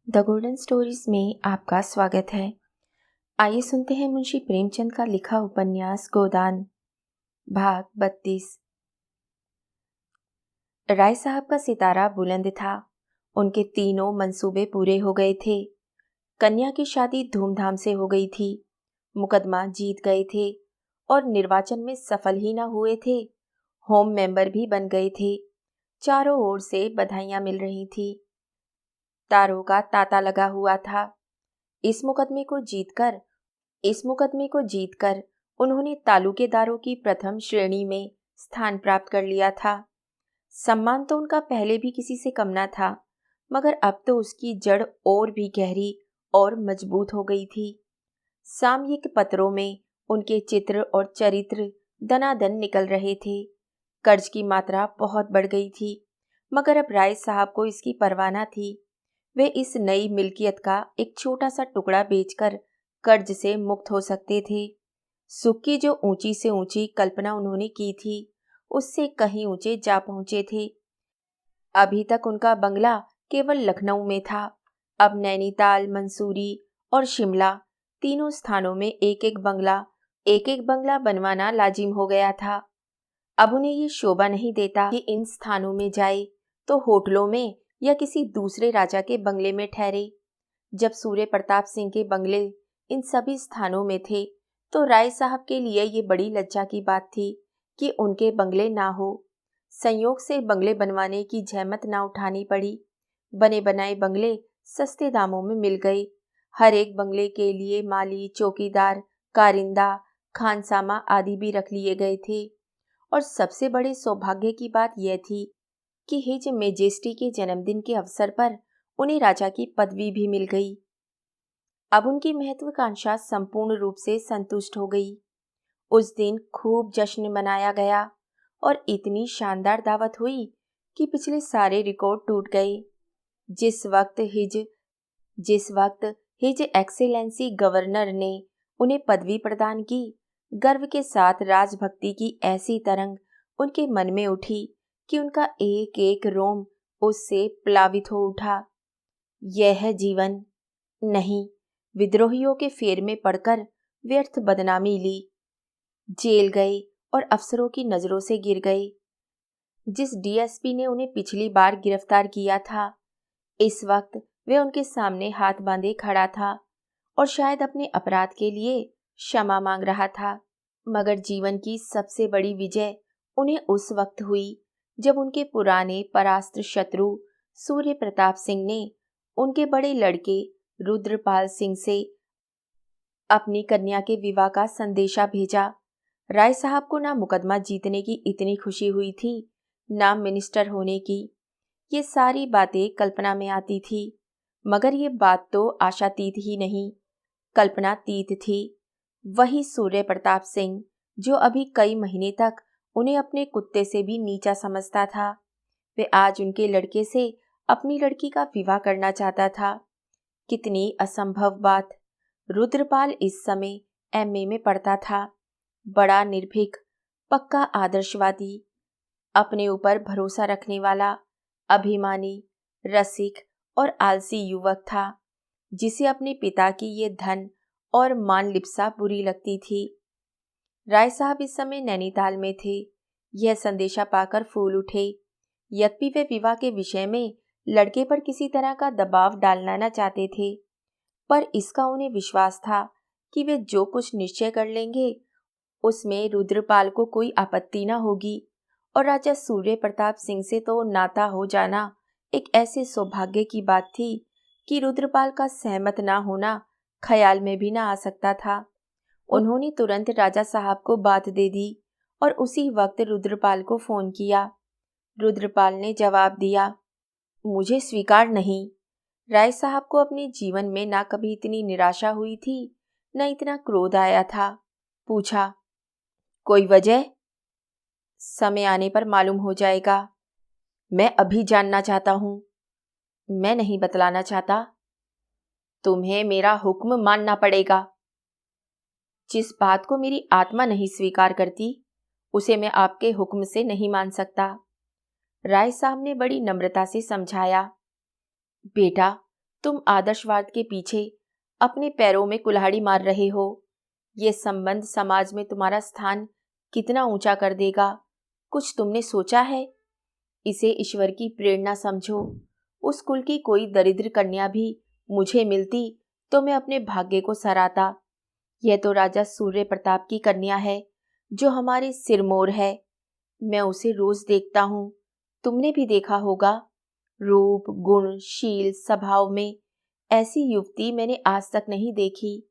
The golden stories में आपका स्वागत है। आइए सुनते हैं मुंशी प्रेमचंद का लिखा उपन्यास गोदान, भाग 32। राय साहब का सितारा बुलंद था। उनके तीनों मंसूबे पूरे हो गए थे। कन्या की शादी धूमधाम से हो गई थी, मुकदमा जीत गए थे और निर्वाचन में सफल ही न हुए थे, होम मेंबर भी बन गए थे। चारों ओर से बधाइयां मिल रही थी। तारों का तांता लगा हुआ था। इस मुकदमे को जीतकर उन्होंने तालुकेदारों की प्रथम श्रेणी में स्थान प्राप्त कर लिया था। सम्मान तो उनका पहले भी किसी से कम न था, मगर अब तो उसकी जड़ और भी गहरी और मजबूत हो गई थी। सामयिक पत्रों में उनके चित्र और चरित्र दनादन निकल रहे थे। कर्ज की मात्रा बहुत बढ़ गई थी, मगर अब राय साहब को इसकी परवाह न थी। वे इस नई मिल्कियत का एक छोटा सा टुकड़ा बेचकर कर्ज से मुक्त हो सकते थे। सुख की जो ऊंची से ऊंची कल्पना उन्होंने की थी, उससे कहीं ऊंचे जा पहुंचे थे। अभी तक उनका बंगला केवल लखनऊ में था। अब नैनीताल, मंसूरी और शिमला, तीनों स्थानों में एक एक बंगला बनवाना लाजिम हो गया था। अब उन्हें ये शोभा नहीं देता कि इन स्थानों में जाए तो होटलों में या किसी दूसरे राजा के बंगले में ठहरे। जब सूर्य प्रताप सिंह के बंगले इन सभी स्थानों में थे, तो राय साहब के लिए ये बड़ी लज्जा की बात थी कि उनके बंगले ना हो। संयोग से बंगले बनवाने की जहमत ना उठानी पड़ी। बने बनाए बंगले सस्ते दामों में मिल गए। हर एक बंगले के लिए माली, चौकीदार, कारिंदा, खानसामा आदि भी रख लिए गए थे। और सबसे बड़े सौभाग्य की बात यह थी कि हिज मेजेस्टी के जन्मदिन के अवसर पर उन्हें राजा की पदवी भी मिल गई। अब उनकी महत्वाकांक्षा संपूर्ण रूप से संतुष्ट हो गई। उस दिन खूब जश्न मनाया गया और इतनी शानदार दावत हुई कि पिछले सारे रिकॉर्ड टूट गए। जिस वक्त हिज एक्सेलेंसी गवर्नर ने उन्हें पदवी प्रदान की, गर्व के साथ राजभक्ति की ऐसी तरंग उनके मन में उठी कि उनका एक एक रोम उससे प्लावित हो उठा। यह है जीवन। नहीं, विद्रोहियों के फेर में पड़कर व्यर्थ बदनामी ली, जेल गए और अफसरों की नजरों से गिर गए। जिस डीएसपी ने उन्हें पिछली बार गिरफ्तार किया था, इस वक्त वे उनके सामने हाथ बांधे खड़ा था और शायद अपने अपराध के लिए क्षमा मांग रहा था। मगर जीवन की सबसे बड़ी विजय उन्हें उस वक्त हुई जब उनके पुराने परास्त शत्रु सूर्य प्रताप सिंह ने उनके बड़े लड़के रुद्रपाल सिंह से अपनी कन्या के विवाह का संदेशा भेजा। राय साहब को ना मुकदमा जीतने की इतनी खुशी हुई थी, ना मिनिस्टर होने की। ये सारी बातें कल्पना में आती थी, मगर ये बात तो आशातीत ही नहीं, कल्पनातीत थी। वही सूर्य प्रताप सिंह जो अभी कई महीने तक उन्हें अपने कुत्ते से भी नीचा समझता था, वे आज उनके लड़के से अपनी लड़की का विवाह करना चाहता था। कितनी असंभव बात। रुद्रपाल इस समय एमए में पढ़ता था। बड़ा निर्भीक, पक्का आदर्शवादी, अपने ऊपर भरोसा रखने वाला, अभिमानी, रसिक और आलसी युवक था, जिसे अपने पिता की ये धन और मान लिप्सा बुरी लगती थी। राय साहब इस समय नैनीताल में थे। यह संदेशा पाकर फूल उठे। यद्यपि वे विवाह के विषय में लड़के पर किसी तरह का दबाव डालना न चाहते थे, पर इसका उन्हें विश्वास था कि वे जो कुछ निश्चय कर लेंगे उसमें रुद्रपाल को कोई आपत्ति न होगी। और राजा सूर्य प्रताप सिंह से तो नाता हो जाना एक ऐसे सौभाग्य की बात थी कि रुद्रपाल का सहमत ना होना ख्याल में भी ना आ सकता था। उन्होंने तुरंत राजा साहब को बात दे दी और उसी वक्त रुद्रपाल को फोन किया। रुद्रपाल ने जवाब दिया, मुझे स्वीकार नहीं। राय साहब को अपने जीवन में ना कभी इतनी निराशा हुई थी, न इतना क्रोध आया था। पूछा, कोई वजह? समय आने पर मालूम हो जाएगा। मैं अभी जानना चाहता हूं। मैं नहीं बतलाना चाहता। तुम्हें मेरा हुक्म मानना पड़ेगा। जिस बात को मेरी आत्मा नहीं स्वीकार करती, उसे मैं आपके हुक्म से नहीं मान सकता। राय साहब ने बड़ी नम्रता से समझाया, बेटा, तुम आदर्शवाद के पीछे अपने पैरों में कुल्हाड़ी मार रहे हो। ये संबंध समाज में तुम्हारा स्थान कितना ऊंचा कर देगा, कुछ तुमने सोचा है? इसे ईश्वर की प्रेरणा समझो। उस कुल की कोई दरिद्र कन्या भी मुझे मिलती तो मैं अपने भाग्य को सराहता। यह तो राजा सूर्य प्रताप की कन्या है जो हमारे सिरमौर है। मैं उसे रोज देखता हूँ, तुमने भी देखा होगा। रूप, गुण, शील, स्वभाव में ऐसी युवती मैंने आज तक नहीं देखी।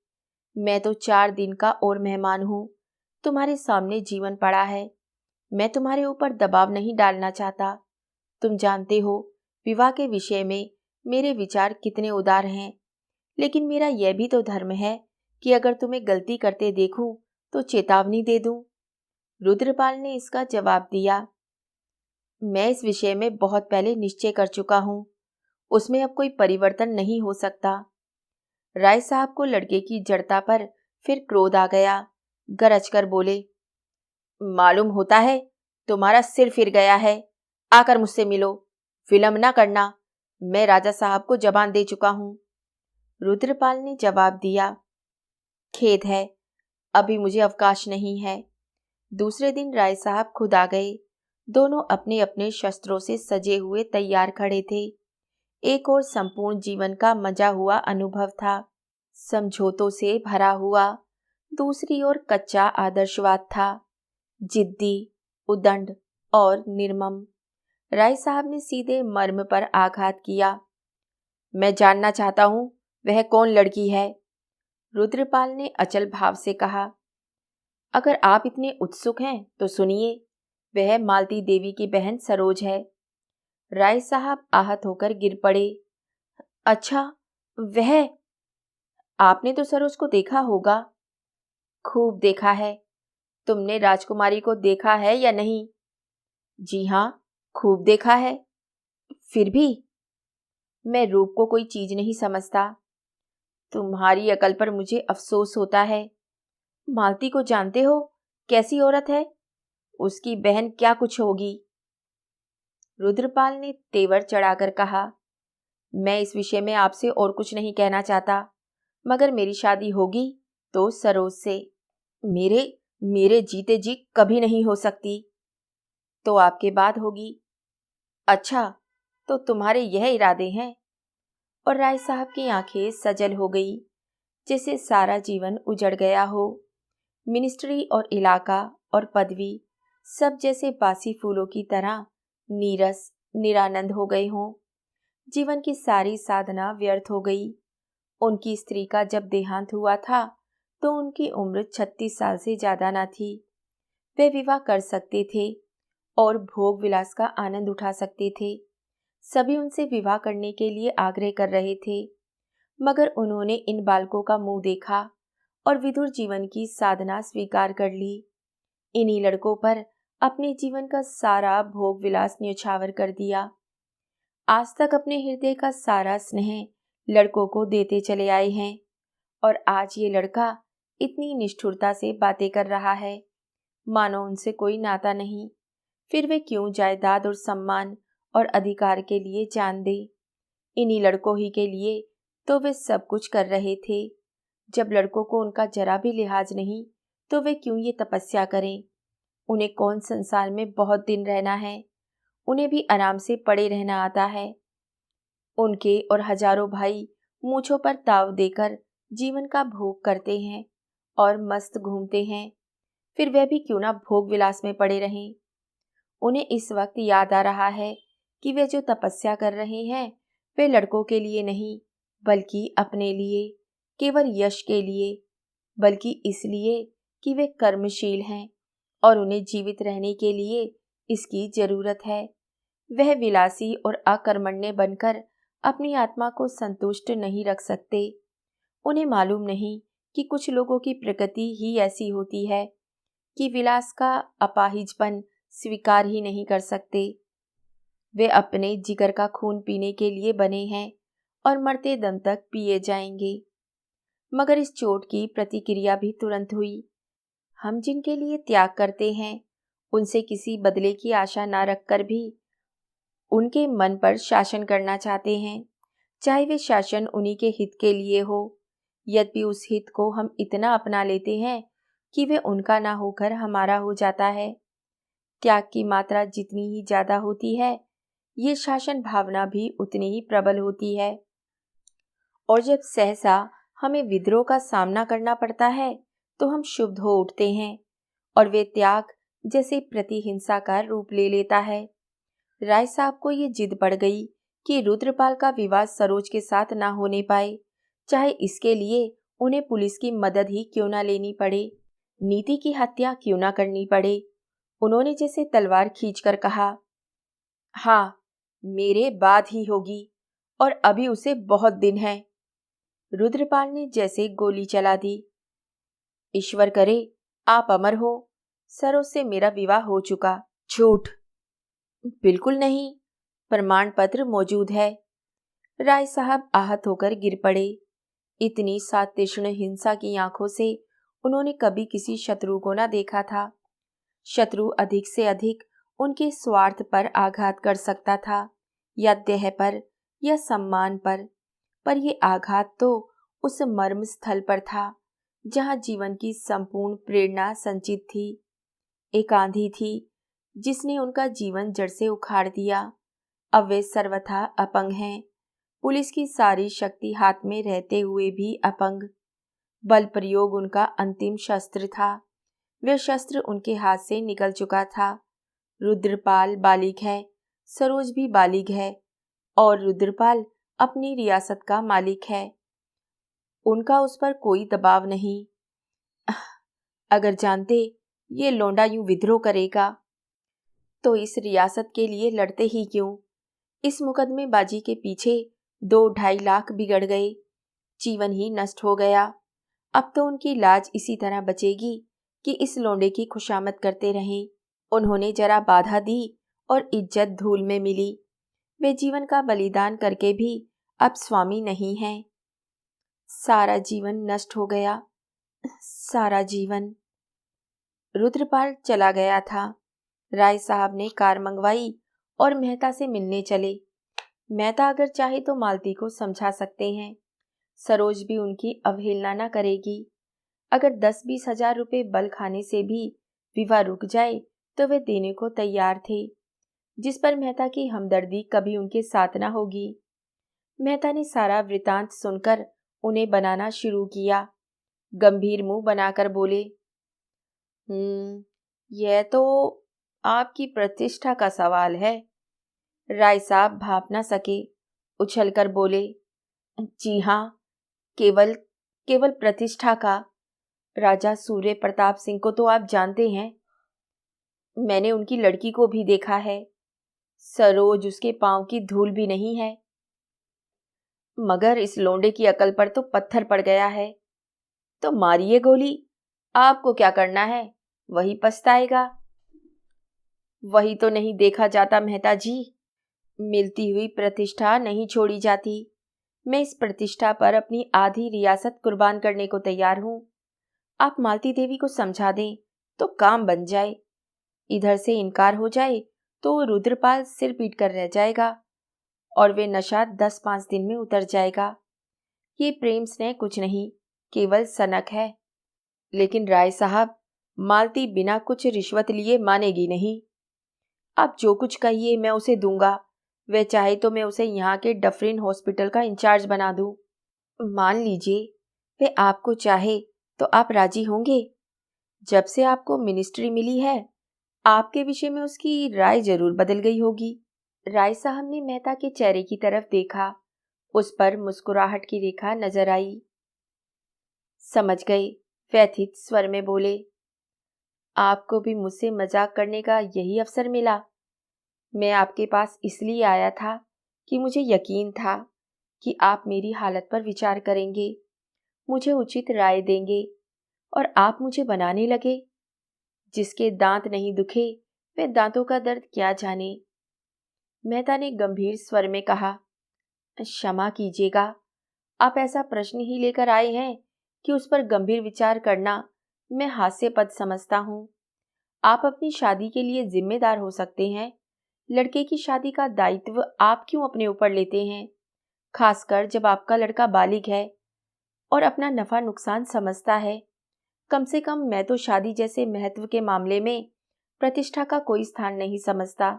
मैं तो 4 दिन का और मेहमान हूँ। तुम्हारे सामने जीवन पड़ा है। मैं तुम्हारे ऊपर दबाव नहीं डालना चाहता। तुम जानते हो विवाह के विषय में मेरे विचार कितने उदार हैं, लेकिन मेरा यह भी तो धर्म है कि अगर तुम्हें गलती करते देखूं तो चेतावनी दे दूं। रुद्रपाल ने इसका जवाब दिया, मैं इस विषय में बहुत पहले निश्चय कर चुका हूँ, उसमें अब कोई परिवर्तन नहीं हो सकता। राय साहब को लड़के की जड़ता पर फिर क्रोध आ गया। गरज कर बोले, मालूम होता है तुम्हारा सिर फिर गया है। आकर मुझसे मिलो, विलंब ना करना। मैं राजा साहब को जबान दे चुका हूँ। रुद्रपाल ने जवाब दिया, खेद है, अभी मुझे अवकाश नहीं है। दूसरे दिन राय साहब खुद आ गए। दोनों अपने अपने शस्त्रों से सजे हुए तैयार खड़े थे। एक और संपूर्ण जीवन का मजा हुआ अनुभव था, समझौतों से भरा हुआ। दूसरी ओर कच्चा आदर्शवाद था, जिद्दी, उदंड और निर्मम। राय साहब ने सीधे मर्म पर आघात किया। मैं जानना चाहता हूं वह कौन लड़की है? रुद्रपाल ने अचल भाव से कहा। अगर आप इतने उत्सुक हैं तो सुनिए, वह मालती देवी की बहन सरोज है। राय साहब आहत होकर गिर पड़े। अच्छा, वह? आपने तो सरोज को देखा होगा। खूब देखा है। तुमने राजकुमारी को देखा है या नहीं? जी हाँ, खूब देखा है। फिर भी मैं रूप को कोई चीज नहीं समझता। तुम्हारी अकल पर मुझे अफसोस होता है। मालती को जानते हो, कैसी औरत है? उसकी बहन क्या कुछ होगी? रुद्रपाल ने तेवर चढ़ाकर कहा, मैं इस विषय में आपसे और कुछ नहीं कहना चाहता, मगर मेरी शादी होगी तो सरोज से। मेरे मेरे जीते जी कभी नहीं हो सकती। तो आपके बाद होगी। अच्छा, तो तुम्हारे यह इरादे हैं? और राय साहब की आंखें सजल हो गई, जैसे सारा जीवन उजड़ गया हो। मिनिस्ट्री और इलाका और पदवी सब जैसे बासी फूलों की तरह नीरस निरानंद हो गए हों। जीवन की सारी साधना व्यर्थ हो गई। उनकी स्त्री का जब देहांत हुआ था तो उनकी उम्र 36 साल से ज्यादा न थी। वे विवाह कर सकते थे और भोग विलास का आनंद उठा सकते थे। सभी उनसे विवाह करने के लिए आग्रह कर रहे थे, मगर उन्होंने इन बालकों का मुंह देखा और विधुर जीवन की साधना स्वीकार कर ली। इन्हीं लड़कों पर अपने जीवन का सारा भोग विलास न्यौछावर कर दिया। आज तक अपने हृदय का सारा स्नेह लड़कों को देते चले आए हैं, और आज ये लड़का इतनी निष्ठुरता से बातें कर रहा है मानो उनसे कोई नाता नहीं। फिर वे क्यों जायदाद और सम्मान और अधिकार के लिए जान दे? इन्हीं लड़कों ही के लिए तो वे सब कुछ कर रहे थे। जब लड़कों को उनका जरा भी लिहाज नहीं तो वे क्यों ये तपस्या करें? उन्हें कौन संसार में बहुत दिन रहना है, उन्हें भी आराम से पड़े रहना आता है। उनके और हजारों भाई मूंछों पर ताव देकर जीवन का भोग करते हैं और मस्त घूमते हैं। फिर वे भी क्यों ना भोग विलास में पड़े रहें? उन्हें इस वक्त याद आ रहा है कि वे जो तपस्या कर रहे हैं वे लड़कों के लिए नहीं, बल्कि अपने लिए, केवल यश के लिए, बल्कि इसलिए कि वे कर्मशील हैं और उन्हें जीवित रहने के लिए इसकी जरूरत है। वह विलासी और अकर्मण्य बनकर अपनी आत्मा को संतुष्ट नहीं रख सकते। उन्हें मालूम नहीं कि कुछ लोगों की प्रकृति ही ऐसी होती है कि विलास का अपाहिजपन स्वीकार ही नहीं कर सकते। वे अपने जिगर का खून पीने के लिए बने हैं और मरते दम तक पिए जाएंगे। मगर इस चोट की प्रतिक्रिया भी तुरंत हुई। हम जिनके लिए त्याग करते हैं उनसे किसी बदले की आशा ना रखकर भी उनके मन पर शासन करना चाहते हैं, चाहे वे शासन उन्हीं के हित के लिए हो। यद्यपि उस हित को हम इतना अपना लेते हैं कि वे उनका ना होकर हमारा हो जाता है। त्याग की मात्रा जितनी ही ज्यादा होती है, ये शासन भावना भी उतनी ही प्रबल होती है। और जब सहसा हमें विद्रोह का सामना करना पड़ता है तो हम क्षुब्ध हो उठते हैं और वे त्याग जैसे प्रतिहिंसा का रूप ले लेता है। राय साहब को ये जिद पड़ गई कि रुद्रपाल का विवाह सरोज के साथ ना होने पाए, चाहे इसके लिए उन्हें पुलिस की मदद ही क्यों ना लेनी पड़े, नीति की हत्या क्यों ना करनी पड़े। उन्होंने जैसे तलवार खींचकर कहा, हाँ, मेरे बाद ही होगी और अभी उसे बहुत दिन है। रुद्रपाल ने जैसे गोली चला दी। ईश्वर करे आप अमर हो, सरोज से मेरा विवाह हो चुका। झूठ। बिल्कुल नहीं, प्रमाण पत्र मौजूद है। राय साहब आहत होकर गिर पड़े। इतनी सातीक्ष्ण हिंसा की आंखों से उन्होंने कभी किसी शत्रु को न देखा था। शत्रु अधिक से अधिक उनके स्वार्थ पर आघात कर सकता था, या देह पर या सम्मान पर ये आघात तो उस मर्म स्थल पर था जहां जीवन की संपूर्ण प्रेरणा संचित थी। एक आंधी थी जिसने उनका जीवन जड़ से उखाड़ दिया। अब वे सर्वथा अपंग हैं, पुलिस की सारी शक्ति हाथ में रहते हुए भी अपंग। बल प्रयोग उनका अंतिम शस्त्र था। वे शस्त्र उनके हाथ से निकल चुका था। रुद्रपाल बालिग है, सरोज भी बालिग है और रुद्रपाल अपनी रियासत का मालिक है। उनका उस पर कोई दबाव नहीं। अगर जानते ये लौंडा यूं विद्रोह करेगा तो इस रियासत के लिए लड़ते ही क्यों। इस मुकदमेबाजी के पीछे 2-2.5 लाख बिगड़ गए, जीवन ही नष्ट हो गया। अब तो उनकी लाज इसी तरह बचेगी कि इस लौंडे की खुशामद करते रहें। उन्होंने जरा बाधा दी और इज्जत धूल में मिली। वे जीवन का बलिदान करके भी अब स्वामी नहीं हैं। सारा जीवन नष्ट हो गया, सारा जीवन। रुद्रपाल चला गया था। राय साहब ने कार मंगवाई और मेहता से मिलने चले। मेहता अगर चाहे तो मालती को समझा सकते हैं, सरोज भी उनकी अवहेलना न करेगी। अगर 10-20 हजार रुपए बल खाने से भी विवाह रुक जाए तो वे देने को तैयार थे, जिस पर मेहता की हमदर्दी कभी उनके साथ न होगी। मेहता ने सारा वृतांत सुनकर उन्हें बनाना शुरू किया। गंभीर मुंह बनाकर बोले, यह तो आपकी प्रतिष्ठा का सवाल है। राय साहब भाप न सके, उछलकर बोले, जी हाँ, केवल केवल प्रतिष्ठा का। राजा सूर्य प्रताप सिंह को तो आप जानते हैं, मैंने उनकी लड़की को भी देखा है। सरोज उसके पांव की धूल भी नहीं है। मगर इस लोंडे की अकल पर तो पत्थर पड़ गया है। तो मारिए गोली, आपको क्या करना है, वही पछताएगा। वही तो नहीं देखा जाता मेहता जी, मिलती हुई प्रतिष्ठा नहीं छोड़ी जाती। मैं इस प्रतिष्ठा पर अपनी आधी रियासत कुर्बान करने को तैयार हूं। आप मालती देवी को समझा दें तो काम बन जाए। इधर से इनकार हो जाए तो रुद्रपाल सिर पीट कर रह जाएगा और वे नशा 10-5 दिन में उतर जाएगा। ये प्रेम स्नेह कुछ नहीं, केवल सनक है। लेकिन राय साहब, मालती बिना कुछ रिश्वत लिए मानेगी नहीं। आप जो कुछ कहिए मैं उसे दूंगा। वे चाहे तो मैं उसे यहाँ के डफरिन हॉस्पिटल का इंचार्ज बना दूं। मान लीजिए वे आपको चाहे तो आप राजी होंगे। जब से आपको मिनिस्ट्री मिली है, आपके विषय में उसकी राय जरूर बदल गई होगी। राय साहब ने मेहता के चेहरे की तरफ देखा। उस पर मुस्कुराहट की रेखा नजर आई। समझ गए, व्यथित स्वर में बोले, आपको भी मुझसे मजाक करने का यही अवसर मिला। मैं आपके पास इसलिए आया था कि मुझे यकीन था कि आप मेरी हालत पर विचार करेंगे, मुझे उचित राय देंगे और आप मुझे बनाने लगे। जिसके दांत नहीं दुखे वे दांतों का दर्द क्या जाने। मेहता ने गंभीर स्वर में कहा, क्षमा कीजिएगा, आप ऐसा प्रश्न ही लेकर आए हैं कि उस पर गंभीर विचार करना मैं हास्यपद समझता हूँ। आप अपनी शादी के लिए जिम्मेदार हो सकते हैं, लड़के की शादी का दायित्व आप क्यों अपने ऊपर लेते हैं। खासकर जब आपका लड़का बालिग है और अपना नफा नुकसान समझता है। कम से कम मैं तो शादी जैसे महत्व के मामले में प्रतिष्ठा का कोई स्थान नहीं समझता।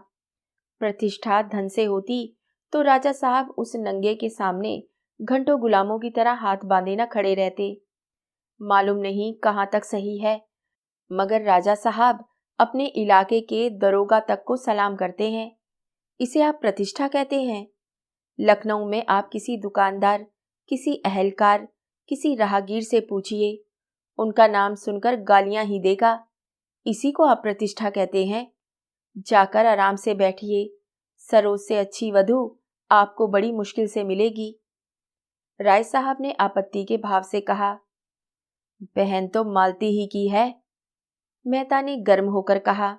प्रतिष्ठा धन से होती तो राजा साहब उस नंगे के सामने घंटों गुलामों की तरह हाथ बांधे न खड़े रहते। मालूम नहीं कहाँ तक सही है, मगर राजा साहब अपने इलाके के दरोगा तक को सलाम करते हैं। इसे आप प्रतिष्ठा कहते हैं? लखनऊ में आप किसी दुकानदार, किसी अहलकार, किसी राहगीर से पूछिए, उनका नाम सुनकर गालियां ही देगा। इसी को आप प्रतिष्ठा कहते हैं? जाकर आराम से बैठिए, सरोज से अच्छी वधू आपको बड़ी मुश्किल से मिलेगी। राय साहब ने आपत्ति के भाव से कहा। बहन तो मालती ही की है। मेहता ने गर्म होकर कहा।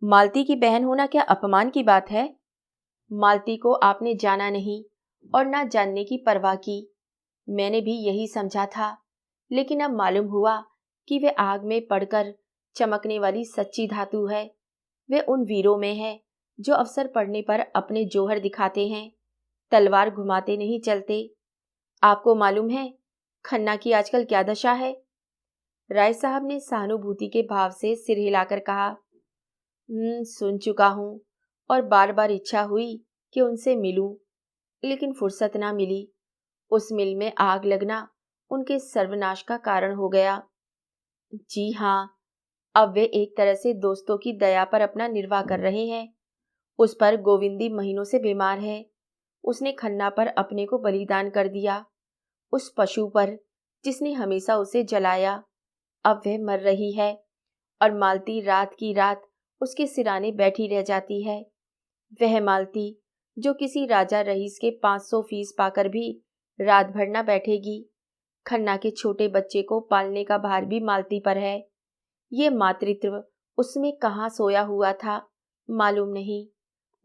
मालती की बहन होना क्या अपमान की बात है? मालती को आपने जाना नहीं और ना जानने की परवाह की। मैंने भी यही समझा था, लेकिन अब मालूम हुआ कि वे आग में पड़कर चमकने वाली सच्ची धातु है। वे उन वीरों में है जो अवसर पड़ने पर अपने जौहर दिखाते हैं, तलवार घुमाते नहीं चलते। आपको मालूम है खन्ना की आजकल क्या दशा है? राय साहब ने सहानुभूति के भाव से सिर हिलाकर कहा। सुन चुका हूं और बार बार इच्छा हुई कि उनसे मिलूं, लेकिन फुर्सत ना मिली। उस मिल में आग लगना उनके सर्वनाश का कारण हो गया। जी हाँ, अब वे एक तरह से दोस्तों की दया पर अपना निर्वाह कर रहे हैं। उस पर गोविंदी महीनों से बीमार है। उसने खन्ना पर अपने को बलिदान कर दिया, उस पशु पर जिसने हमेशा उसे जलाया। अब वह मर रही है और मालती रात की रात उसके सिराने बैठी रह जाती है। वह मालती जो किसी राजा रईस के 500 फीस पाकर भी रात भर न बैठेगी। खन्ना के छोटे बच्चे को पालने का भार भी मालती पर है। ये मातृत्व उसमें कहाँ सोया हुआ था मालूम नहीं।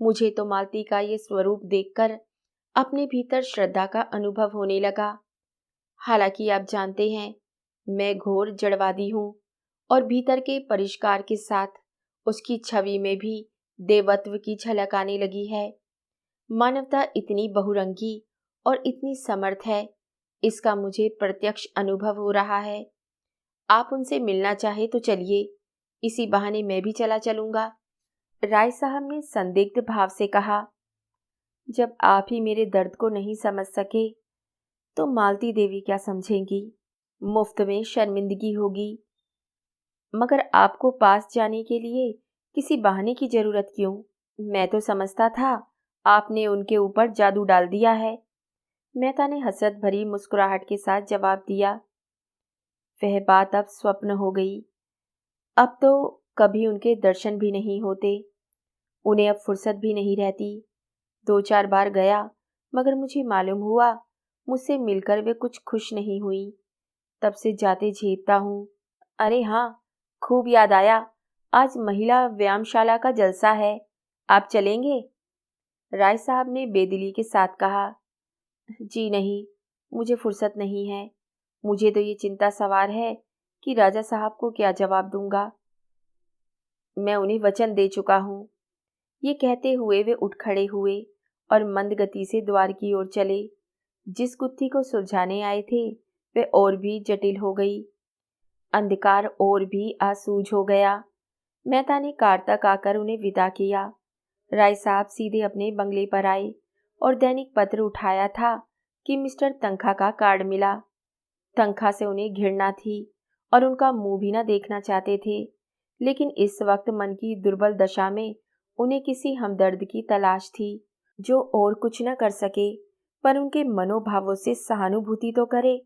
मुझे तो मालती का ये स्वरूप देखकर अपने भीतर श्रद्धा का अनुभव होने लगा। हालांकि आप जानते हैं मैं घोर जड़वादी हूँ और भीतर के परिष्कार के साथ उसकी छवि में भी देवत्व की झलक आने लगी है। मानवता इतनी बहुरंगी और इतनी समर्थ है, इसका मुझे प्रत्यक्ष अनुभव हो रहा है। आप उनसे मिलना चाहे तो चलिए, इसी बहाने मैं भी चला चलूंगा। राय साहब ने संदिग्ध भाव से कहा। जब आप ही मेरे दर्द को नहीं समझ सके तो मालती देवी क्या समझेंगी? मुफ्त में शर्मिंदगी होगी। मगर आपको पास जाने के लिए किसी बहाने की जरूरत क्यों? मैं तो समझता था आपने उनके ऊपर जादू डाल दिया है। मेहता ने हसरत भरी मुस्कुराहट के साथ जवाब दिया। वह बात अब स्वप्न हो गई। अब तो कभी उनके दर्शन भी नहीं होते। उन्हें अब फुर्सत भी नहीं रहती। 2-4 बार गया, मगर मुझे मालूम हुआ मुझसे मिलकर वे कुछ खुश नहीं हुई। तब से जाते झेपता हूँ। अरे हाँ, खूब याद आया, आज महिला व्यायामशाला का जलसा है, आप चलेंगे? राय साहब ने बेदिली के साथ कहा। जी नहीं, मुझे फुर्सत नहीं है। मुझे तो ये चिंता सवार है कि राजा साहब को क्या जवाब दूंगा। मैं उन्हें वचन दे चुका हूँ। ये कहते हुए वे उठ खड़े हुए और मंद गति से द्वार की ओर चले। जिस गुत्थी को सुलझाने आए थे वे और भी जटिल हो गई। अंधकार और भी आसूझ हो गया। मेहता ने कार तक आकर उन्हें विदा किया। राय साहब सीधे अपने बंगले पर आए और दैनिक पत्र उठाया था कि मिस्टर तंखा का कार्ड मिला। तंखा से उन्हें घृणा थी और उनका मुंह भी न देखना चाहते थे, लेकिन इस वक्त मन की दुर्बल दशा में उन्हें किसी हमदर्द की तलाश थी जो और कुछ न कर सके पर उनके मनोभावों से सहानुभूति तो करे।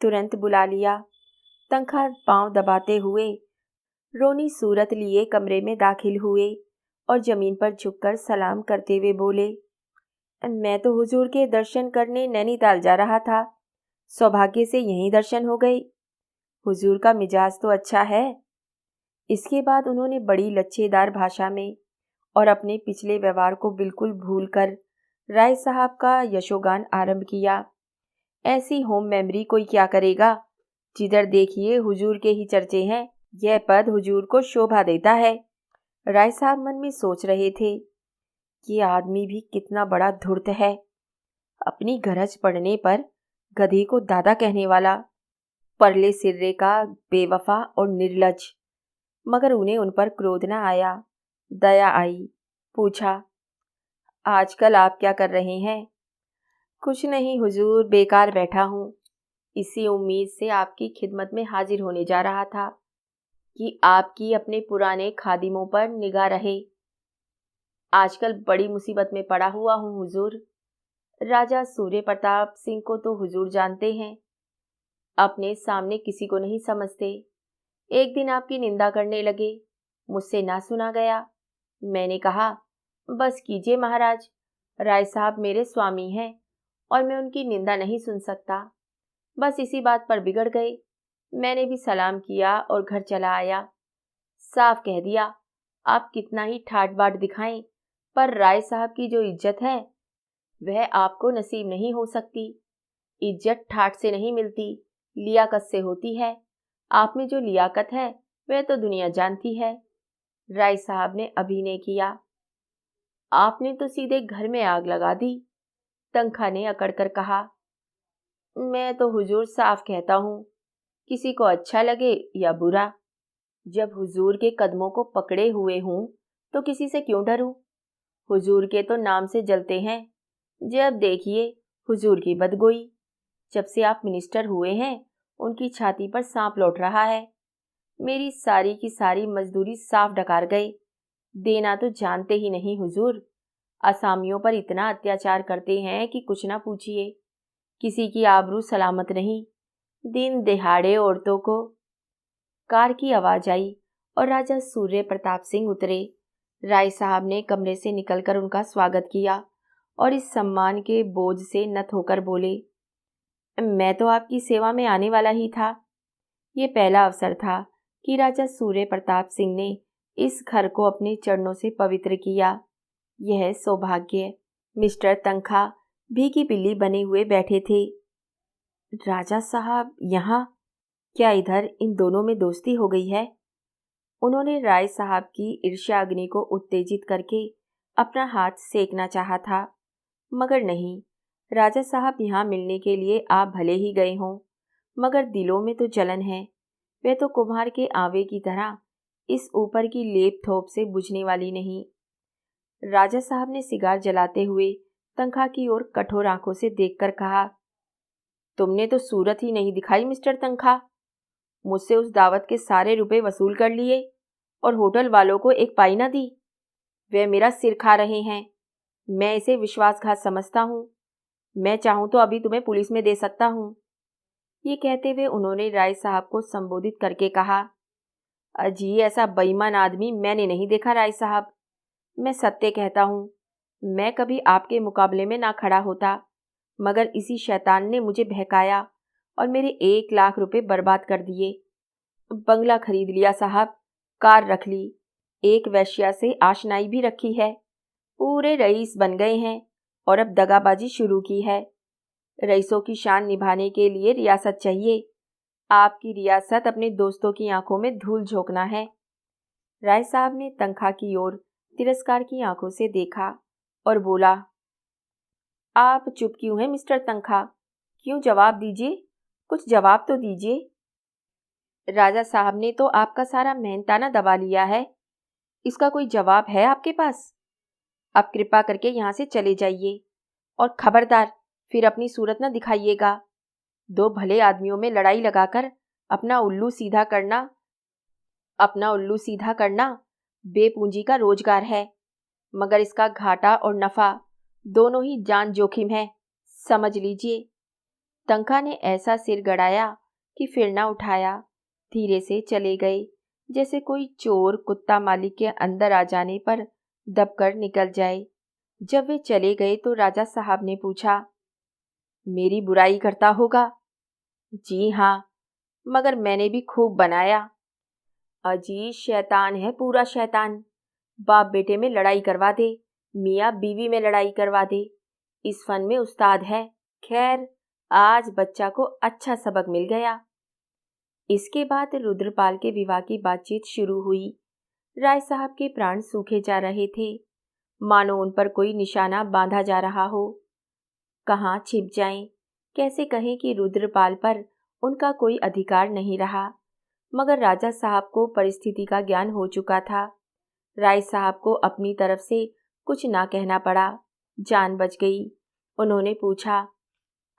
तुरंत बुला लिया। तंखा पांव दबाते हुए रोनी सूरत लिए कमरे में दाखिल हुए और जमीन पर झुककर सलाम करते हुए बोले, मैं तो हुजूर के दर्शन करने नैनीताल जा रहा था। सौभाग्य से यहीं दर्शन हो गए। हुजूर का मिजाज तो अच्छा है। इसके बाद उन्होंने बड़ी लच्छेदार भाषा में और अपने पिछले व्यवहार को बिल्कुल भूलकर राय साहब का यशोगान आरंभ किया। ऐसी होम मेमोरी कोई क्या करेगा? जिधर देखिए हुजूर के ही चर्चे हैं। यह पद हुजूर को शोभा देता है। राय साहब मन में सोच रहे थे, ये आदमी भी कितना बड़ा धूर्त है। अपनी गरज पड़ने पर गधी को दादा कहने वाला, परले सिर्रे का बेवफा और निर्लज। मगर उन्हें उन पर क्रोध न आया, दया आई। पूछा, आजकल आप क्या कर रहे हैं? कुछ नहीं हुजूर, बेकार बैठा हूँ। इसी उम्मीद से आपकी खिदमत में हाजिर होने जा रहा था कि आपकी अपने पुराने खादिमों पर निगाह रहे। आजकल बड़ी मुसीबत में पड़ा हुआ हूँ हुजूर। राजा सूर्य प्रताप सिंह को तो हुजूर जानते हैं, अपने सामने किसी को नहीं समझते। एक दिन आपकी निंदा करने लगे, मुझसे ना सुना गया। मैंने कहा, बस कीजिए महाराज, राय साहब मेरे स्वामी हैं और मैं उनकी निंदा नहीं सुन सकता। बस इसी बात पर बिगड़ गए। मैंने भी सलाम किया और घर चला आया। साफ कह दिया, आप कितना ही ठाट बाट दिखाएं, पर राय साहब की जो इज्जत है वह आपको नसीब नहीं हो सकती। इज्जत ठाट से नहीं मिलती, लियाकत से होती है। आप में जो लियाकत है वह तो दुनिया जानती है। राय साहब ने अभिनय किया। आपने तो सीधे घर में आग लगा दी। तंखा ने अकड़कर कहा, मैं तो हुजूर साफ कहता हूँ, किसी को अच्छा लगे या बुरा। जब हुजूर के कदमों को पकड़े हुए हूँ तो किसी से क्यों डरूं? हुजूर के तो नाम से जलते हैं। जब देखिए हुजूर की बदगोई। जब से आप मिनिस्टर हुए हैं उनकी छाती पर सांप लौट रहा है। मेरी सारी की सारी मजदूरी साफ डकार गए। देना तो जानते ही नहीं हुजूर। असामियों पर इतना अत्याचार करते हैं कि कुछ ना पूछिए। किसी की आबरू सलामत नहीं। दिन दिहाड़े औरतों को। कार की आवाज आई और राजा सूर्य प्रताप सिंह उतरे। राय साहब ने कमरे से निकलकर उनका स्वागत किया और इस सम्मान के बोझ से नत होकर बोले, मैं तो आपकी सेवा में आने वाला ही था। ये पहला अवसर था कि राजा सूर्य प्रताप सिंह ने इस घर को अपने चरणों से पवित्र किया। यह सौभाग्य। मिस्टर तंखा भीगी बिल्ली बने हुए बैठे थे। राजा साहब यहाँ? क्या इधर इन दोनों में दोस्ती हो गई है? उन्होंने राय साहब की ईर्ष्याग्नि को उत्तेजित करके अपना हाथ सेकना चाहा था, मगर नहीं। राजा साहब यहाँ मिलने के लिए आप भले ही गए हों, मगर दिलों में तो जलन है। वे तो कुम्हार के आवे की तरह इस ऊपर की लेप थोप से बुझने वाली नहीं। राजा साहब ने सिगार जलाते हुए तंखा की ओर कठोर आंखों से देखकर कहा, तुमने तो सूरत ही नहीं दिखाई मिस्टर तंखा। मुझसे उस दावत के सारे रुपए वसूल कर लिए और होटल वालों को एक पाई ना दी। वे मेरा सिर खा रहे हैं। मैं इसे विश्वासघात समझता हूँ। मैं चाहूँ तो अभी तुम्हें पुलिस में दे सकता हूँ। ये कहते हुए उन्होंने राय साहब को संबोधित करके कहा, अजी ऐसा बेईमान आदमी मैंने नहीं देखा राय साहब। मैं सत्य कहता हूँ, मैं कभी आपके मुकाबले में ना खड़ा होता, मगर इसी शैतान ने मुझे बहकाया और मेरे 1 लाख रुपए बर्बाद कर दिए। बंगला खरीद लिया साहब, कार रख ली, एक वेश्या से आशनाई भी रखी है। पूरे रईस बन गए हैं और अब दगाबाजी शुरू की है। रईसों की शान निभाने के लिए रियासत चाहिए। आपकी रियासत अपने दोस्तों की आंखों में धूल झोंकना है। राय साहब ने तंखा की ओर तिरस्कार की आंखों से देखा और बोला, आप चुप क्यों हैं मिस्टर तंखा? क्यों? जवाब दीजिए, कुछ जवाब तो दीजिए। राजा साहब ने तो आपका सारा मेहनताना दबा लिया है। इसका कोई जवाब है आपके पास? अब कृपा करके यहाँ से चले जाइए और खबरदार फिर अपनी सूरत न दिखाइएगा। दो भले आदमियों में लड़ाई लगाकर अपना उल्लू सीधा करना बेपूंजी का रोजगार है, मगर इसका घाटा और नफा दोनों ही जान जोखिम है, समझ लीजिए। तंखा ने ऐसा सिर गड़ाया कि फिर ना उठाया। धीरे से चले गए, जैसे कोई चोर कुत्ता मालिक के अंदर आ जाने पर दबकर निकल जाए। जब वे चले गए तो राजा साहब ने पूछा, मेरी बुराई करता होगा? जी हाँ, मगर मैंने भी खूब बनाया। अजी शैतान है, पूरा शैतान। बाप बेटे में लड़ाई करवा दे, मियाँ बीवी में लड़ाई करवा दे। इस फन में उस्ताद है। खैर, आज बच्चा को अच्छा सबक मिल गया। इसके बाद रुद्रपाल के विवाह की बातचीत शुरू हुई। राय साहब के प्राण सूखे जा रहे थे, मानो उन पर कोई निशाना बांधा जा रहा हो। कहाँ छिप जाएं, कैसे कहें कि रुद्रपाल पर उनका कोई अधिकार नहीं रहा। मगर राजा साहब को परिस्थिति का ज्ञान हो चुका था। राय साहब को अपनी तरफ से कुछ ना कहना पड़ा, जान बच गई। उन्होंने पूछा,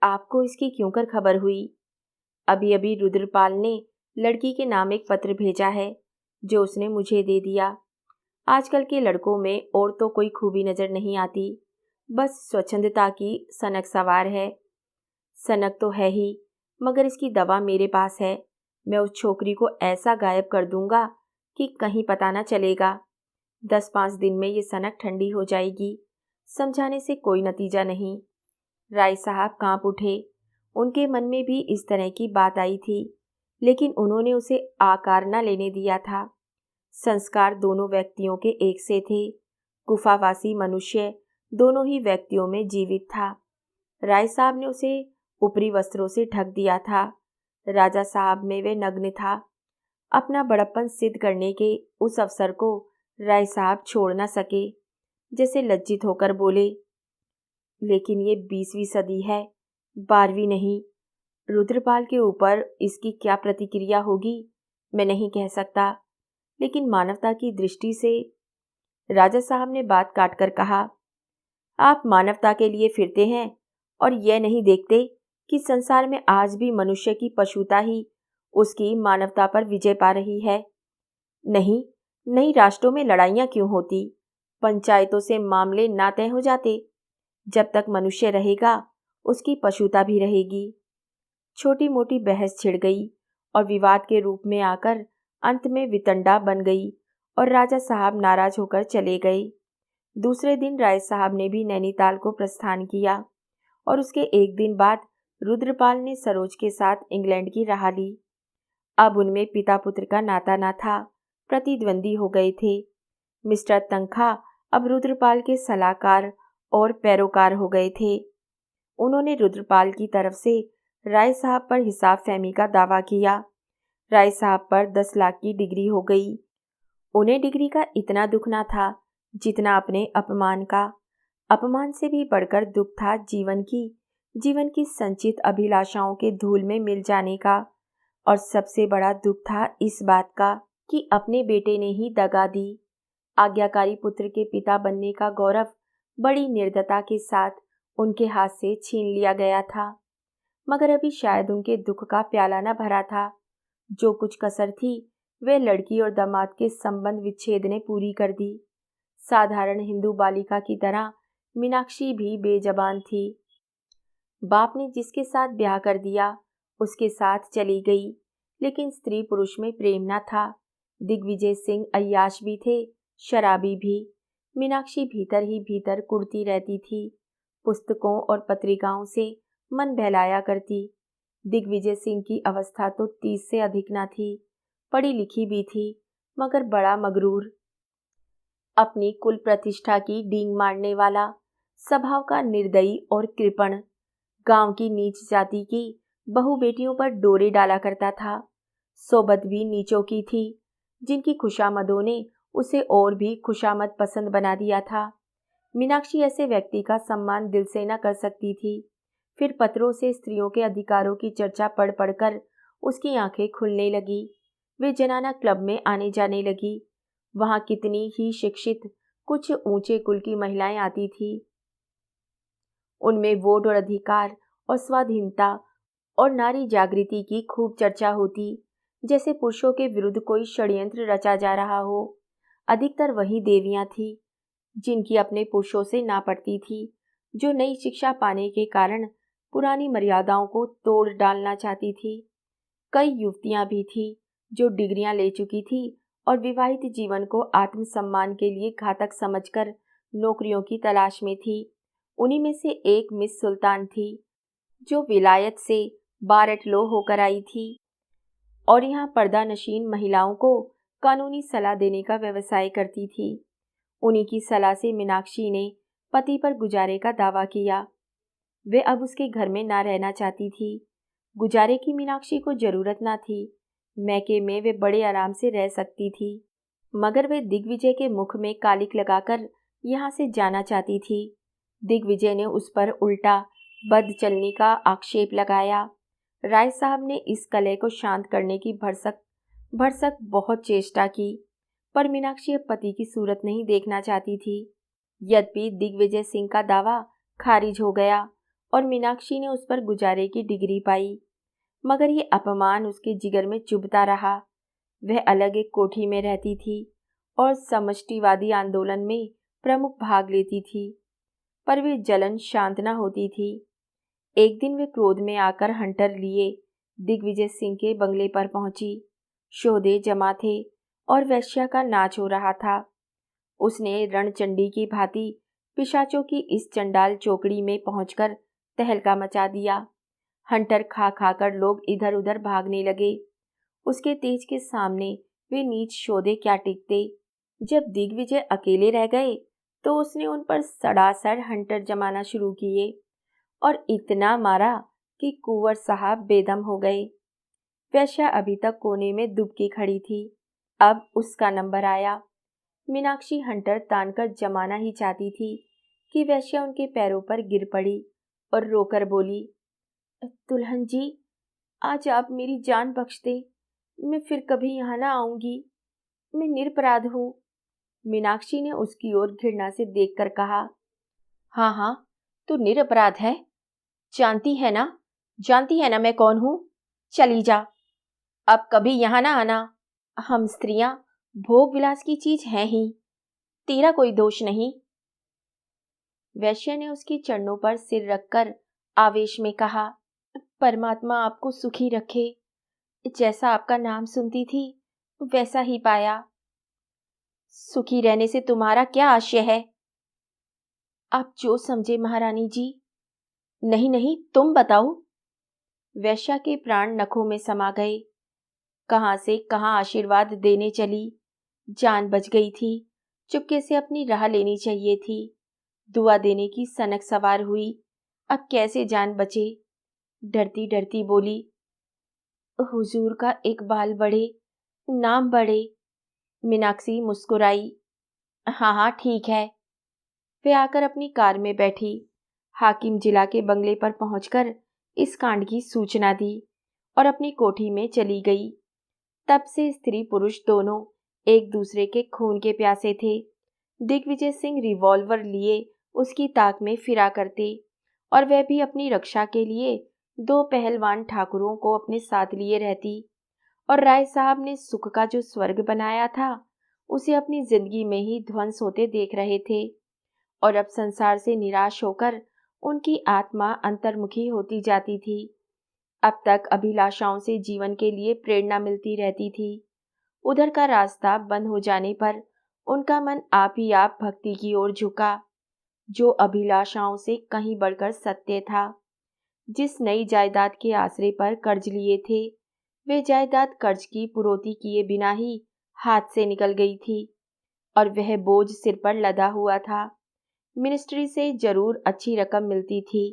आपको इसकी क्यों कर खबर हुई? अभी अभी रुद्रपाल ने लड़की के नाम एक पत्र भेजा है, जो उसने मुझे दे दिया। आजकल के लड़कों में और तो कोई खूबी नजर नहीं आती, बस स्वच्छंदता की सनक सवार है। सनक तो है ही, मगर इसकी दवा मेरे पास है। मैं उस छोकरी को ऐसा गायब कर दूंगा कि कहीं पता न चलेगा। 10-5 दिन में ये सनक ठंडी हो जाएगी। समझाने से कोई नतीजा नहीं। राय साहब कांप उठे। उनके मन में भी इस तरह की बात आई थी, लेकिन उन्होंने उसे आकार न लेने दिया था। संस्कार दोनों व्यक्तियों के एक से थे। गुफावासी मनुष्य दोनों ही व्यक्तियों में जीवित था। राय साहब ने उसे ऊपरी वस्त्रों से ढक दिया था। राजा साहब में वे नग्न था। अपना बड़प्पन सिद्ध करने के उस अवसर को राय साहब छोड़ न सके। जैसे लज्जित होकर बोले, लेकिन ये 20वीं सदी है, 12वीं नहीं। रुद्रपाल के ऊपर इसकी क्या प्रतिक्रिया होगी मैं नहीं कह सकता, लेकिन मानवता की दृष्टि से। राजा साहब ने बात काटकर कहा, आप मानवता के लिए फिरते हैं और यह नहीं देखते कि संसार में आज भी मनुष्य की पशुता ही उसकी मानवता पर विजय पा रही है। नहीं, नई राष्ट्रों में लड़ाइयां क्यों होती, पंचायतों से मामले ना तय हो जाते। जब तक मनुष्य रहेगा उसकी पशुता भी रहेगी। छोटी मोटी बहस छिड़ गई और विवाद के रूप में आकर अंत में वितंडा बन गई और राजा साहब नाराज होकर चले गए। दूसरे दिन राय साहब ने भी नैनीताल को प्रस्थान किया और उसके एक दिन बाद रुद्रपाल ने सरोज के साथ इंग्लैंड की राह ली। अब उनमें पिता पुत्र का नाता न था, प्रतिद्वंदी हो गए थे। मिस्टर तंखा अब रुद्रपाल के सलाहकार और पैरोकार हो गए थे। उन्होंने रुद्रपाल की तरफ से राय साहब पर हिसाब फहमी का दावा किया। राय साहब पर 10 लाख की डिग्री हो गई। उन्हें डिग्री का इतना दुख ना था जितना अपने अपमान का। अपमान से भी बढ़कर दुख था जीवन की संचित अभिलाषाओं के धूल में मिल जाने का। और सबसे बड़ा दुख था इस बात का कि अपने बेटे ने ही दगा दी। आज्ञाकारी पुत्र के पिता बनने का गौरव बड़ी निर्दयता के साथ उनके हाथ से छीन लिया गया था। मगर अभी शायद उनके दुख का प्याला न भरा था। जो कुछ कसर थी वे लड़की और दामाद के संबंध विच्छेद ने पूरी कर दी। साधारण हिंदू बालिका की तरह मीनाक्षी भी बेजबान थी। बाप ने जिसके साथ ब्याह कर दिया उसके साथ चली गई, लेकिन स्त्री पुरुष में प्रेम न था। दिग्विजय सिंह अय्याश भी थे, शराबी भी। मीनाक्षी भीतर ही भीतर कुढ़ती रहती थी, पुस्तकों और पत्रिकाओं से मन बहलाया करती। दिग्विजय सिंह की अवस्था तो 30 से अधिक न थी, पढ़ी लिखी भी थी, मगर बड़ा मगरूर, अपनी कुल प्रतिष्ठा की डींग मारने वाला, स्वभाव का निर्दयी और कृपण। गांव की नीच जाति की बहु बेटियों पर डोरे डाला करता था। सोबत भी नीचों की थी, जिनकी खुशामदों ने उसे और भी खुशामद पसंद बना दिया था। मीनाक्षी ऐसे व्यक्ति का सम्मान दिल से न कर सकती थी। फिर पत्रों से स्त्रियों के अधिकारों की चर्चा पढ़ पढ़कर उसकी आंखें खुलने लगी। वे जनाना क्लब में आने जाने लगी। वहां कितनी ही शिक्षित कुछ ऊंचे कुल की महिलाएं आती थी। उनमें वोट और अधिकार और स्वाधीनता और नारी जागृति की खूब चर्चा होती, जैसे पुरुषों के विरुद्ध कोई षड्यंत्र रचा जा रहा हो। अधिकतर वही देवियां थी जिनकी अपने पुरुषों से ना पड़ती थी, जो नई शिक्षा पाने के कारण पुरानी मर्यादाओं को तोड़ डालना चाहती थी। कई युवतियां भी थी जो डिग्रियां ले चुकी थी और विवाहित जीवन को आत्मसम्मान के लिए घातक समझकर नौकरियों की तलाश में थी। उन्हीं में से एक मिस सुल्तान थी, जो विलायत से बारट लो होकर आई थी और यहाँ पर्दा नशीन महिलाओं को कानूनी सलाह देने का व्यवसाय करती थी। उन्हीं की सलाह से मीनाक्षी ने पति पर गुजारे का दावा किया। वे अब उसके घर में ना रहना चाहती थी। गुजारे की मीनाक्षी को जरूरत ना थी। मैके में वे बड़े आराम से रह सकती थी, मगर वे दिग्विजय के मुख में कालिक लगाकर यहाँ से जाना चाहती थी। दिग्विजय ने उस पर उल्टा बदचलनी का आक्षेप लगाया। राय साहब ने इस कलह को शांत करने की भरसक भरसक बहुत चेष्टा की, पर मीनाक्षी अब पति की सूरत नहीं देखना चाहती थी। यद्यपि दिग्विजय सिंह का दावा खारिज हो गया और मीनाक्षी ने उस पर गुजारे की डिग्री पाई, मगर ये अपमान उसके जिगर में चुभता रहा। वह अलग एक कोठी में रहती थी और समष्टिवादी आंदोलन में प्रमुख भाग लेती थी, पर वे जलन शांत न होती थी। एक दिन वे क्रोध में आकर हंटर लिए दिग्विजय सिंह के बंगले पर पहुंची। शोधे जमा थे और वेश्या का नाच हो रहा था। उसने रणचंडी की भांति पिशाचों की इस चंडाल चौकड़ी में पहुंचकर तहलका मचा दिया। हंटर खा खाकर लोग इधर उधर भागने लगे। उसके तेज के सामने वे नीच शोधे क्या टिकते। जब दिग्विजय अकेले रह गए तो उसने उन पर सड़ासड़ हंटर जमाना शुरू किए और इतना मारा कि कुंवर साहब बेदम हो गए। वैश्या अभी तक कोने में दुबकी खड़ी थी। अब उसका नंबर आया। मीनाक्षी हंटर तानकर जमाना ही चाहती थी कि वैश्या उनके पैरों पर गिर पड़ी और रोकर बोली, दुल्हन जी, आज आप मेरी जान बख्श दे। मैं फिर कभी यहाँ ना आऊंगी। मैं निरपराध हूँ। मीनाक्षी ने उसकी ओर घृणा से देखकर कहा, हाँ हाँ, तू निरपराध है। जानती है ना मैं कौन हूँ। चली जा, अब कभी यहाँ ना आना। हम स्त्रियां भोग विलास की चीज हैं ही, तेरा कोई दोष नहीं। वैश्य ने उसके चरणों पर सिर रखकर आवेश में कहा, परमात्मा आपको सुखी रखे। जैसा आपका नाम सुनती थी वैसा ही पाया। सुखी रहने से तुम्हारा क्या आशय है? आप जो समझे महारानी जी। नहीं नहीं, तुम बताओ। वैश्या के प्राण नखों में समा गए। कहां से कहां आशीर्वाद देने चली। जान बच गई थी। चुपके से अपनी राह लेनी चाहिए थी। दुआ देने की सनक सवार हुई। अब कैसे जान बचे। डरती डरती बोली, हुजूर का इकबाल बढ़े, नाम बढ़े। मीनाक्षी मुस्कुराई। हाँ हाँ ठीक है। वे आकर अपनी कार में बैठी। हाकिम जिला के बंगले पर पहुंचकर इस कांड की सूचना दी और अपनी कोठी में चली गई। तब से स्त्री पुरुष दोनों एक दूसरे के खून के प्यासे थे। दिग्विजय सिंह रिवॉल्वर लिए उसकी ताक में फिरा करते और वह भी अपनी रक्षा के लिए दो पहलवान ठाकुरों को अपने साथ लिए रहती। और राय साहब ने सुख का जो स्वर्ग बनाया था उसे अपनी जिंदगी में ही ध्वंस होते देख रहे थे। और अब संसार से निराश होकर उनकी आत्मा अंतर्मुखी होती जाती थी। अब तक अभिलाषाओं से जीवन के लिए प्रेरणा मिलती रहती थी। उधर का रास्ता बंद हो जाने पर उनका मन आप ही आप भक्ति की ओर झुका, जो अभिलाषाओं से कहीं बढ़कर सत्य था। जिस नई जायदाद के आसरे पर कर्ज लिए थे, वे जायदाद कर्ज की पुरोती किए बिना ही हाथ से निकल गई थी और वह बोझ सिर पर लदा हुआ था। मिनिस्ट्री से जरूर अच्छी रकम मिलती थी,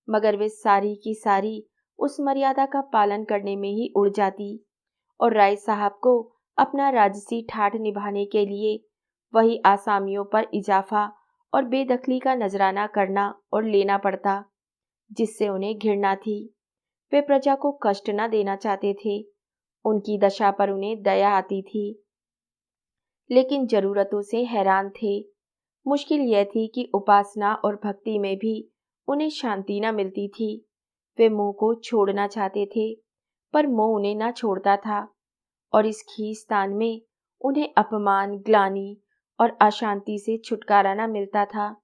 मगर वे सारी की सारी उस मर्यादा का पालन करने में ही उड़ जाती और राय साहब को अपना राजसी ठाठ निभाने के लिए वही आसामियों पर इजाफा और बेदखली का नजराना करना और लेना पड़ता, जिससे उन्हें घृणा थी। वे प्रजा को कष्ट न देना चाहते थे। उनकी दशा पर उन्हें दया आती थी, लेकिन जरूरतों से हैरान थे। मुश्किल यह थी कि उपासना और भक्ति में भी उन्हें शांति न मिलती थी। वे मोह को छोड़ना चाहते थे, पर मोह उन्हें न छोड़ता था और इस खींचतान में उन्हें अपमान, ग्लानि और अशांति से छुटकारा न मिलता था।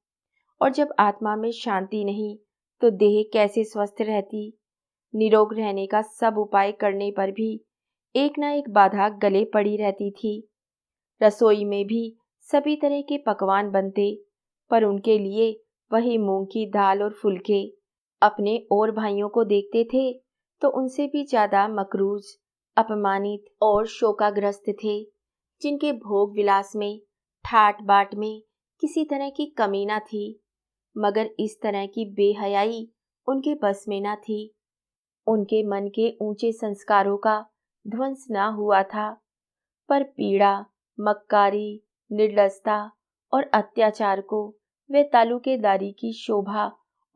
और जब आत्मा में शांति नहीं तो देह कैसे स्वस्थ रहती। निरोग रहने का सब उपाय करने पर भी एक न एक बाधा गले पड़ी रहती थी। रसोई में भी सभी तरह के पकवान बनते, पर उनके लिए वही मूंग की दाल और फुलके। अपने और भाइयों को देखते थे तो उनसे भी ज्यादा मकरूज, अपमानित और शोकाग्रस्त थे, जिनके भोग विलास में, ठाट बाट में किसी तरह की कमी न थी, मगर इस तरह की बेहयाई उनके बस में न थी। उनके मन के ऊंचे संस्कारों का ध्वंस न हुआ था, पर पीड़ा, मक्कारी, निर्लजता और अत्याचार को वे तालुकेदारी की शोभा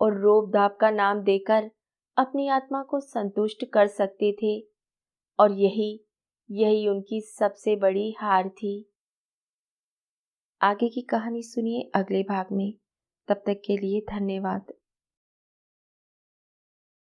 और रोब दाब का नाम देकर अपनी आत्मा को संतुष्ट कर सकते थे, और यही यही उनकी सबसे बड़ी हार थी। आगे की कहानी सुनिए अगले भाग में। तब तक के लिए धन्यवाद।